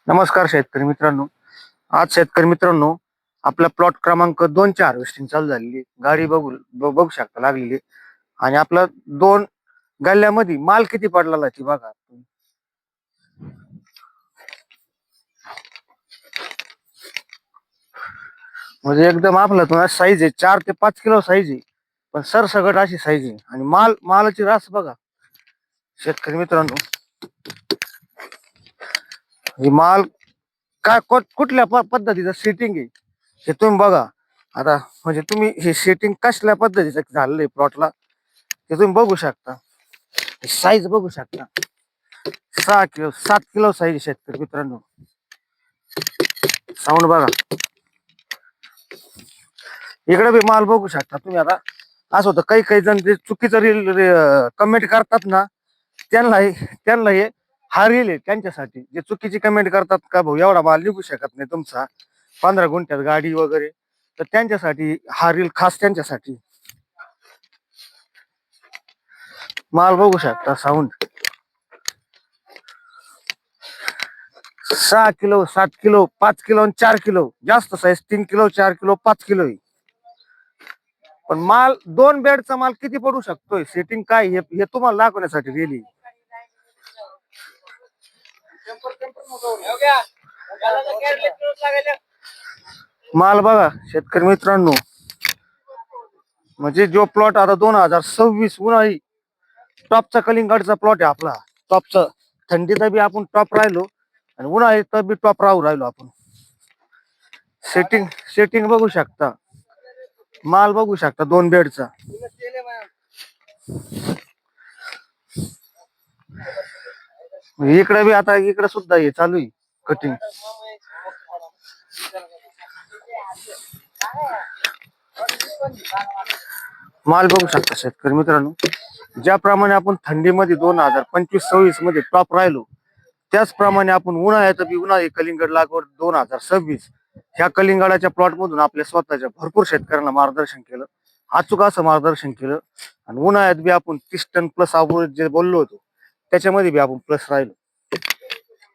नमस्कार शेतकरी मित्रांनो. आज शेतकरी मित्रांनो, आपला प्लॉट क्रमांक 2ची हार्वेस्टिंग चालू झालेली आहे. गाडी बघू शकता लागलेली आहे. आणि आपला 2 गल्ल्यामध्ये माल किती पडलेला आहे ती बघा. म्हणजे एकदम आपला तुम्हाला साईज आहे, 4 ते 5 किलो साईज आहे. पण सरसगट अशी साईज आहे. आणि मालाची रास बघा शेतकरी मित्रांनो. हे माल कुठल्या पद्धतीचं सेटिंग आहे हे तुम्ही बघा. आता म्हणजे तुम्ही हे सेटिंग कसल्या पद्धतीचं झालेलं आहे प्लॉटला ते तुम्ही बघू शकता. साईज बघू शकता, 6 किलो 7 किलो साईज शेतकरी मित्रांनो. साऊंड बघा, इकडे बी माल बघू शकता तुम्ही. आता असं होतं, काही काही जण जे चुकीचं कमेंट करतात ना, त्यांना हे हा रील आहे त्यांच्यासाठी. जे चुकीची कमेंट करतात का भाऊ एवढा माल निघू शकत नाही तुमचा 15 गुंठ्यात गाडी वगैरे, तर त्यांच्यासाठी हा रील खास त्यांच्यासाठी. माल बघू शकता, साऊंड 6 किलो 7 किलो 5 किलो आणि 4 किलो. जास्त साईज 3 किलो 4 किलो 5 किलो आहे. पण माल 2 बेडचा माल किती पडू शकतोय, सेटिंग काय हे तुम्हाला दाखवण्यासाठी गेली. माल बघा शेतकरी मित्रांनो. म्हणजे जो प्लॉट आता 2026 उन्हाळी टॉपचा कलिंगडचा प्लॉट आहे आपला. टॉपचा थंडीत बी आपण टॉप राहिलो आणि उन्हाळीत बी टॉप राहिलो आपण. सेटिंग सेटिंग बघू शकता, माल बघू शकता 2 बेडचा. इकडे बी आता इकडे सुद्धा हे चालू आहे कटिंग. माल बघू शकता शेतकरी मित्रांनो. ज्याप्रमाणे आपण थंडीमध्ये 2025-26 मध्ये टॉप राहिलो, त्याचप्रमाणे आपण उन्हाळ्यात बी उन्हाळी कलिंगड लागवड 2026 ह्या कलिंगडाच्या प्लॉट मधून आपल्या स्वतःच्या भरपूर शेतकऱ्यांना मार्गदर्शन केलं, अचूक असं मार्गदर्शन केलं. आणि उन्हाळ्यात बी आपण 30 टन प्लस जे बोललो होतो त्याच्यामध्ये बी आपण प्लस राहिलो.